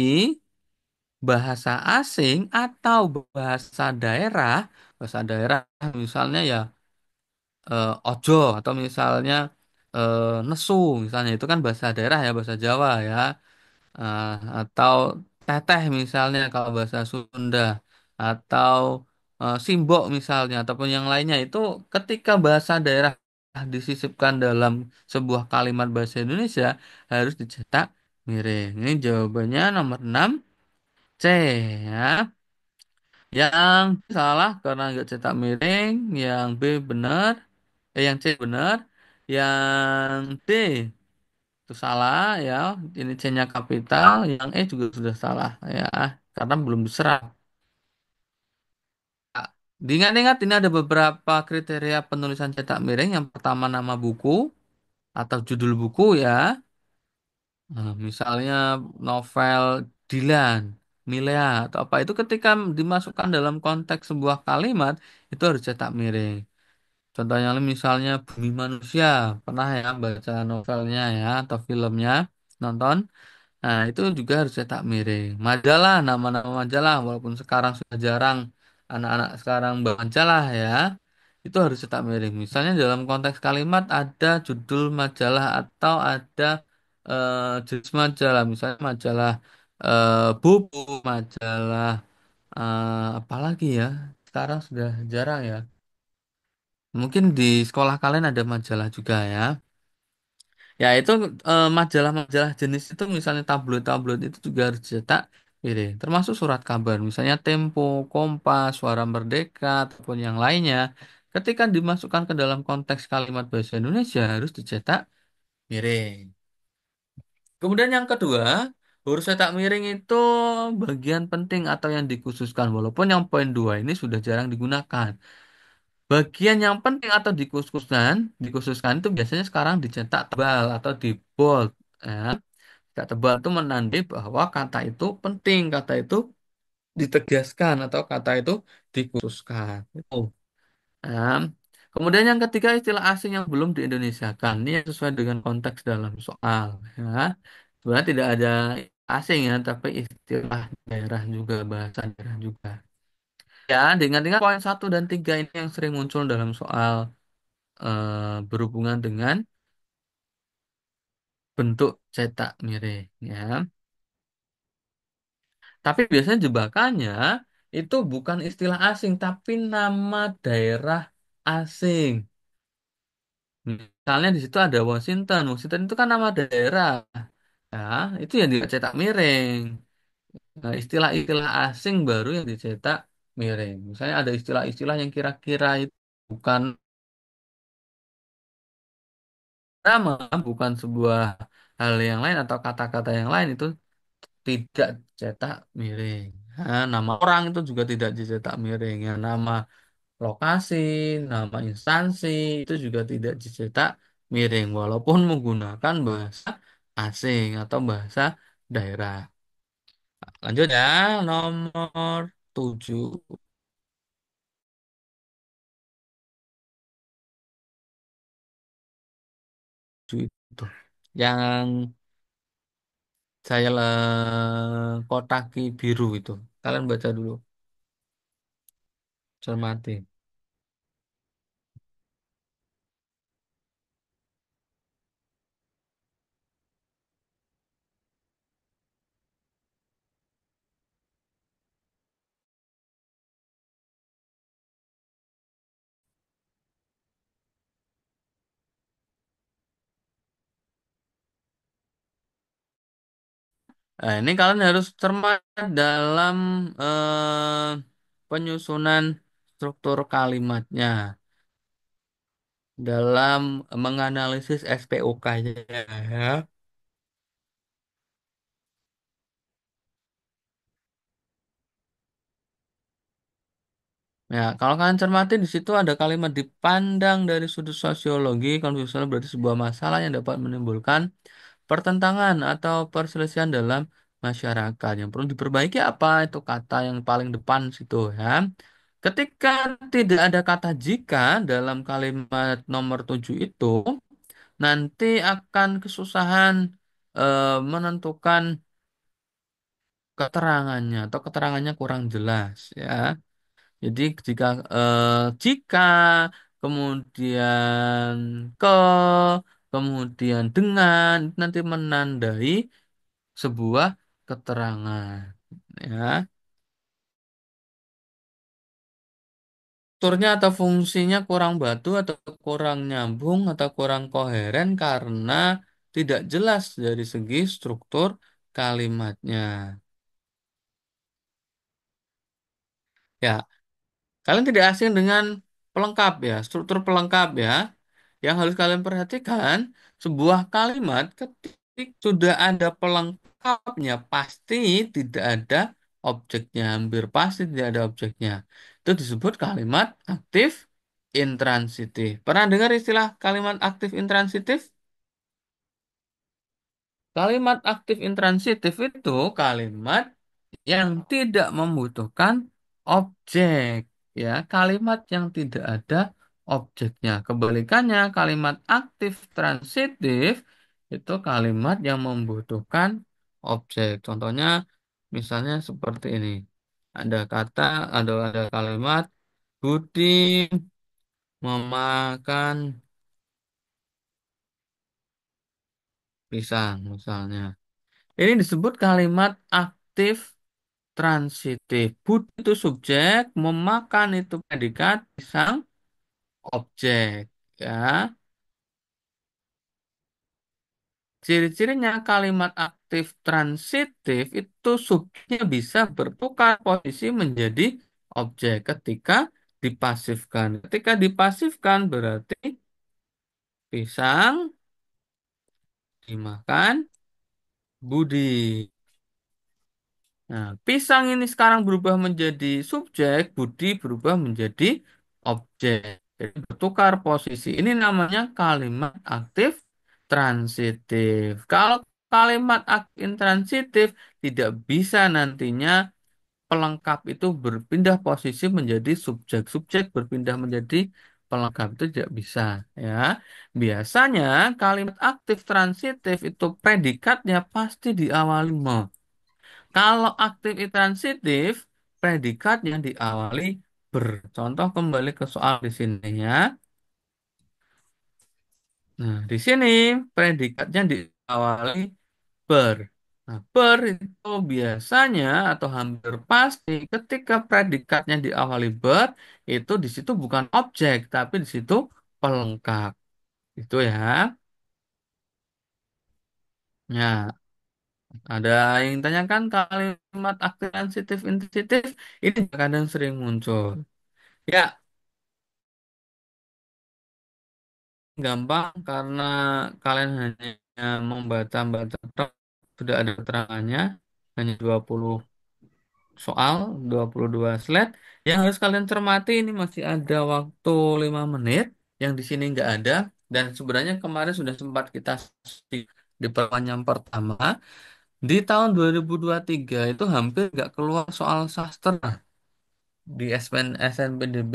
bahasa asing atau bahasa daerah misalnya ya ojo atau misalnya nesu misalnya itu kan bahasa daerah ya bahasa Jawa ya. Ah, atau teteh misalnya kalau bahasa Sunda atau simbok misalnya ataupun yang lainnya itu ketika bahasa daerah disisipkan dalam sebuah kalimat bahasa Indonesia harus dicetak miring. Ini jawabannya nomor 6 C ya. Yang salah karena nggak cetak miring, yang B benar, yang C benar, yang D itu salah ya. Ini C-nya kapital, yang E juga sudah salah ya, karena belum diserap. Ah, diingat-ingat ini ada beberapa kriteria penulisan cetak miring. Yang pertama nama buku atau judul buku ya. Nah, misalnya novel Dilan, Milea atau apa itu ketika dimasukkan dalam konteks sebuah kalimat itu harus cetak miring. Contohnya misalnya Bumi Manusia, pernah ya baca novelnya ya atau filmnya, nonton. Nah, itu juga harus cetak miring. Majalah, nama-nama majalah, walaupun sekarang sudah jarang anak-anak sekarang baca lah ya, itu harus cetak miring. Misalnya dalam konteks kalimat ada judul majalah atau ada jenis majalah, misalnya majalah buku, majalah apa lagi ya? Sekarang sudah jarang ya. Mungkin di sekolah kalian ada majalah juga ya. Ya itu majalah-majalah jenis itu misalnya tabloid-tabloid itu juga harus dicetak miring. Termasuk surat kabar, misalnya Tempo, Kompas, Suara Merdeka, ataupun yang lainnya. Ketika dimasukkan ke dalam konteks kalimat bahasa Indonesia harus dicetak miring. Kemudian yang kedua, huruf cetak miring itu bagian penting atau yang dikhususkan. Walaupun yang poin 2 ini sudah jarang digunakan. Bagian yang penting atau dikhususkan itu biasanya sekarang dicetak tebal atau di bold. Ya. Cetak tebal itu menandai bahwa kata itu penting, kata itu ditegaskan atau kata itu dikhususkan. Itu. Ya. Kemudian yang ketiga istilah asing yang belum diindonesiakan. Ini yang sesuai dengan konteks dalam soal. Ya. Sebenarnya tidak ada asing ya, tapi istilah daerah juga, bahasa daerah juga. Ya, dengan poin 1 dan 3 ini yang sering muncul dalam soal berhubungan dengan bentuk cetak miring ya. Tapi biasanya jebakannya itu bukan istilah asing tapi nama daerah asing. Misalnya di situ ada Washington. Washington itu kan nama daerah. Ya, itu yang dicetak miring. Nah, istilah-istilah asing baru yang dicetak miring. Misalnya ada istilah-istilah yang kira-kira itu bukan nama, bukan sebuah hal yang lain atau kata-kata yang lain itu tidak cetak miring. Nah, nama orang itu juga tidak dicetak miring. Ya, nama lokasi, nama instansi itu juga tidak dicetak miring walaupun menggunakan bahasa asing atau bahasa daerah. Lanjut ya, nomor 7. itu. Yang saya kotaki biru itu. Kalian baca dulu, cermati. Nah, ini kalian harus cermat dalam penyusunan struktur kalimatnya, dalam menganalisis SPOK-nya ya. Ya, kalau kalian cermati di situ ada kalimat dipandang dari sudut sosiologi, konfliksional berarti sebuah masalah yang dapat menimbulkan pertentangan atau perselisihan dalam masyarakat. Yang perlu diperbaiki apa? Itu kata yang paling depan situ ya. Ketika tidak ada kata jika dalam kalimat nomor 7 itu, nanti akan kesusahan menentukan keterangannya atau keterangannya kurang jelas ya. Jadi jika kemudian ke kemudian dengan itu nanti menandai sebuah keterangan ya. Strukturnya atau fungsinya kurang batu atau kurang nyambung atau kurang koheren karena tidak jelas dari segi struktur kalimatnya. Ya, kalian tidak asing dengan pelengkap ya, struktur pelengkap ya. Yang harus kalian perhatikan, sebuah kalimat ketik sudah ada pelengkapnya, pasti tidak ada objeknya, hampir pasti tidak ada objeknya. Itu disebut kalimat aktif intransitif. Pernah dengar istilah kalimat aktif intransitif? Kalimat aktif intransitif itu kalimat yang tidak membutuhkan objek, ya, kalimat yang tidak ada objeknya. Kebalikannya, kalimat aktif transitif itu kalimat yang membutuhkan objek. Contohnya, misalnya seperti ini. Ada kalimat Budi memakan pisang, misalnya. Ini disebut kalimat aktif transitif. Bud itu subjek, memakan itu predikat, pisang objek. Ya, ciri-cirinya kalimat aktif transitif itu subjeknya bisa bertukar posisi menjadi objek ketika dipasifkan. Ketika dipasifkan berarti pisang dimakan Budi. Nah, pisang ini sekarang berubah menjadi subjek, Budi berubah menjadi objek. Jadi bertukar posisi. Ini namanya kalimat aktif transitif. Kalau kalimat aktif intransitif tidak bisa nantinya pelengkap itu berpindah posisi menjadi subjek. Subjek berpindah menjadi pelengkap itu tidak bisa ya. Biasanya kalimat aktif transitif itu predikatnya pasti diawali "me". Kalau aktif intransitif, predikatnya diawali ber. Contoh kembali ke soal di sini ya. Nah, di sini predikatnya diawali ber. Nah, ber itu biasanya atau hampir pasti ketika predikatnya diawali ber, itu di situ bukan objek, tapi di situ pelengkap. Itu ya. Ya, ada yang tanyakan kalimat aktif transitif intransitif ini kadang sering muncul. Ya, gampang karena kalian hanya membaca-baca tok, sudah ada keterangannya, hanya 20 soal, 22 slide. Yang harus kalian cermati ini masih ada waktu 5 menit, yang di sini nggak ada. Dan sebenarnya kemarin sudah sempat kita di pertemuan yang pertama. Di tahun 2023 itu hampir nggak keluar soal sastra di SNPDB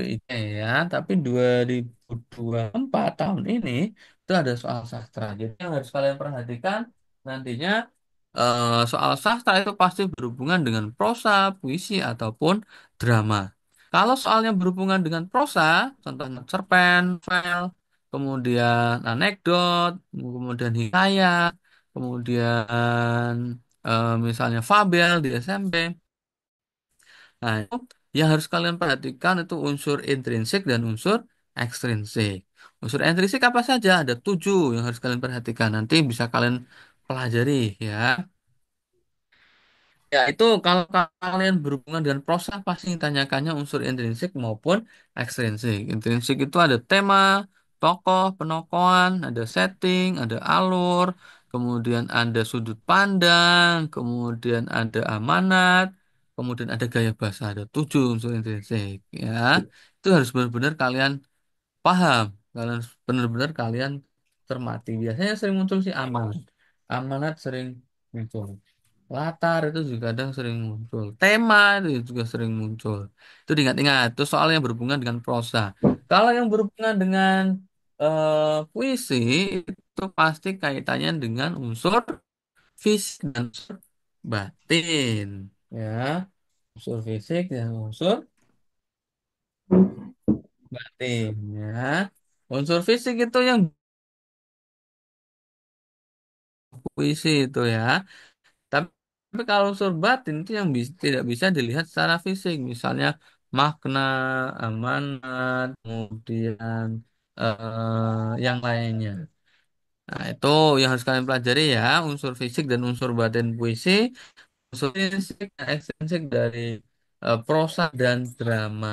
ya, tapi 2024 tahun ini itu ada soal sastra. Jadi yang harus kalian perhatikan nantinya soal sastra itu pasti berhubungan dengan prosa, puisi ataupun drama. Kalau soalnya berhubungan dengan prosa, contohnya cerpen, novel, kemudian anekdot, kemudian hikayat, kemudian misalnya fabel di SMP. Nah, itu yang harus kalian perhatikan itu unsur intrinsik dan unsur ekstrinsik. Unsur intrinsik apa saja? Ada 7 yang harus kalian perhatikan. Nanti bisa kalian pelajari ya. Ya, itu kalau kalian berhubungan dengan prosa pasti tanyakannya unsur intrinsik maupun ekstrinsik. Intrinsik itu ada tema, tokoh, penokohan, ada setting, ada alur, kemudian ada sudut pandang, kemudian ada amanat, kemudian ada gaya bahasa. Ada 7 unsur intrinsik. Ya, itu harus benar-benar kalian paham. Kalian benar-benar kalian cermati. Biasanya sering muncul sih amanat. Amanat sering muncul. Latar itu juga kadang sering muncul. Tema itu juga sering muncul. Itu diingat-ingat. Itu soal yang berhubungan dengan prosa. Kalau yang berhubungan dengan puisi itu pasti kaitannya dengan unsur fisik dan unsur batin. Ya, unsur fisik dan unsur batin. Ya, unsur fisik itu yang puisi itu ya. Tapi, tapi kalau unsur batin itu yang tidak bisa dilihat secara fisik, misalnya makna, amanat, kemudian yang lainnya. Nah, itu yang harus kalian pelajari ya, unsur fisik dan unsur batin puisi, unsur fisik dan ekstrinsik dari prosa dan drama.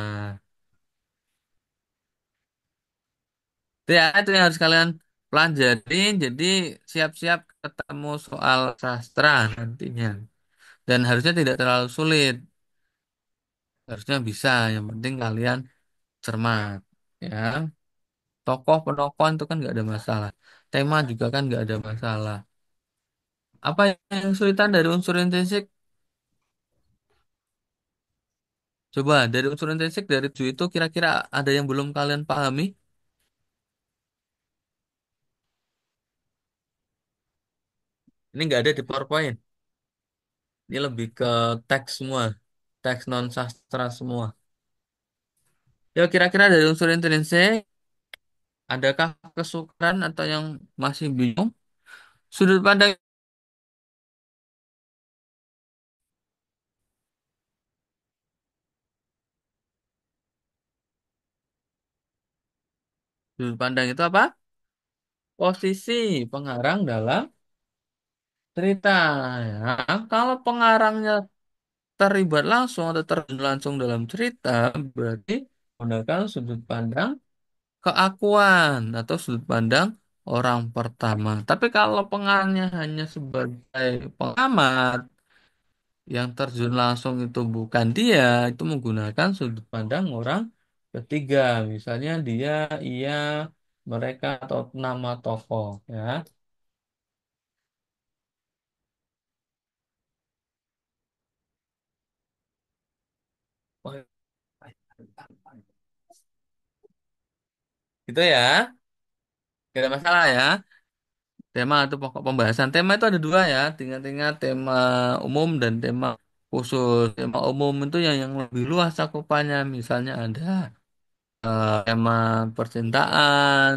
Itu ya, itu yang harus kalian pelajari. Jadi siap-siap ketemu soal sastra nantinya. Dan harusnya tidak terlalu sulit. Harusnya bisa, yang penting kalian cermat. Ya, tokoh penokohan itu kan nggak ada masalah. Tema juga kan nggak ada masalah. Apa yang kesulitan dari unsur intrinsik? Coba dari unsur intrinsik dari 7 itu kira-kira ada yang belum kalian pahami? Ini nggak ada di PowerPoint. Ini lebih ke teks semua, teks non sastra semua. Ya kira-kira dari unsur intrinsik, adakah kesukaran atau yang masih bingung? Sudut pandang sudut pandang itu apa? Posisi pengarang dalam cerita ya. Kalau pengarangnya terlibat langsung atau terjun langsung dalam cerita, berarti menggunakan sudut pandang keakuan atau sudut pandang orang pertama. Tapi kalau pengarangnya hanya sebagai pengamat yang terjun langsung itu bukan dia, itu menggunakan sudut pandang orang ketiga. Misalnya dia, ia, mereka atau nama tokoh ya. Oh, gitu ya. Gak ada masalah ya. Tema itu pokok pembahasan. Tema itu ada dua ya. Tingkat-tingkat tema umum dan tema khusus. Tema umum itu yang lebih luas cakupannya. Misalnya ada tema percintaan,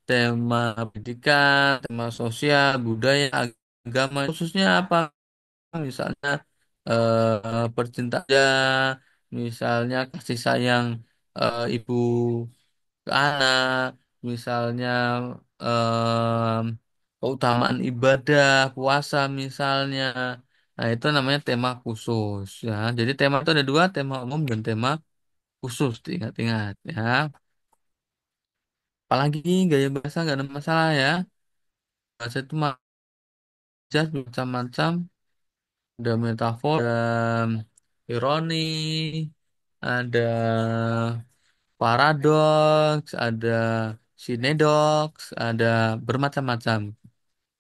tema pendidikan, tema sosial, budaya, agama. Khususnya apa? Misalnya percintaan, misalnya kasih sayang ibu ke anak, misalnya em, keutamaan ibadah, puasa misalnya. Nah, itu namanya tema khusus ya. Jadi tema itu ada dua, tema umum dan tema khusus, diingat-ingat ya. Apalagi gaya bahasa nggak ada masalah ya. Bahasa itu macam-macam, ada metafor, ada ironi, ada paradoks, ada sinedoks, ada bermacam-macam.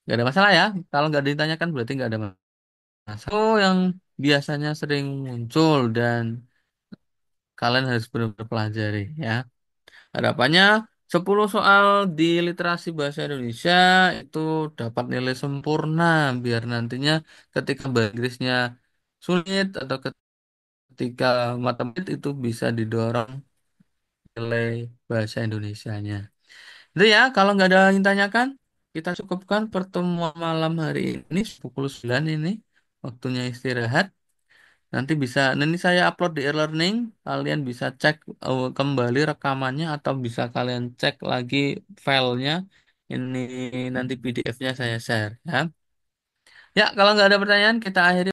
Gak ada masalah ya. Kalau nggak ditanyakan berarti nggak ada masalah. Oh, yang biasanya sering muncul dan kalian harus benar-benar pelajari ya. Harapannya 10 soal di literasi bahasa Indonesia itu dapat nilai sempurna biar nantinya ketika bahasa Inggrisnya sulit atau ketika matematik itu bisa didorong nilai bahasa Indonesianya. Itu ya, kalau nggak ada yang tanyakan, kita cukupkan pertemuan malam hari ini pukul 9 ini. Waktunya istirahat. Nanti saya upload di e-learning. Kalian bisa cek kembali rekamannya atau bisa kalian cek lagi filenya. Ini nanti PDF-nya saya share ya. Ya, kalau nggak ada pertanyaan, kita akhiri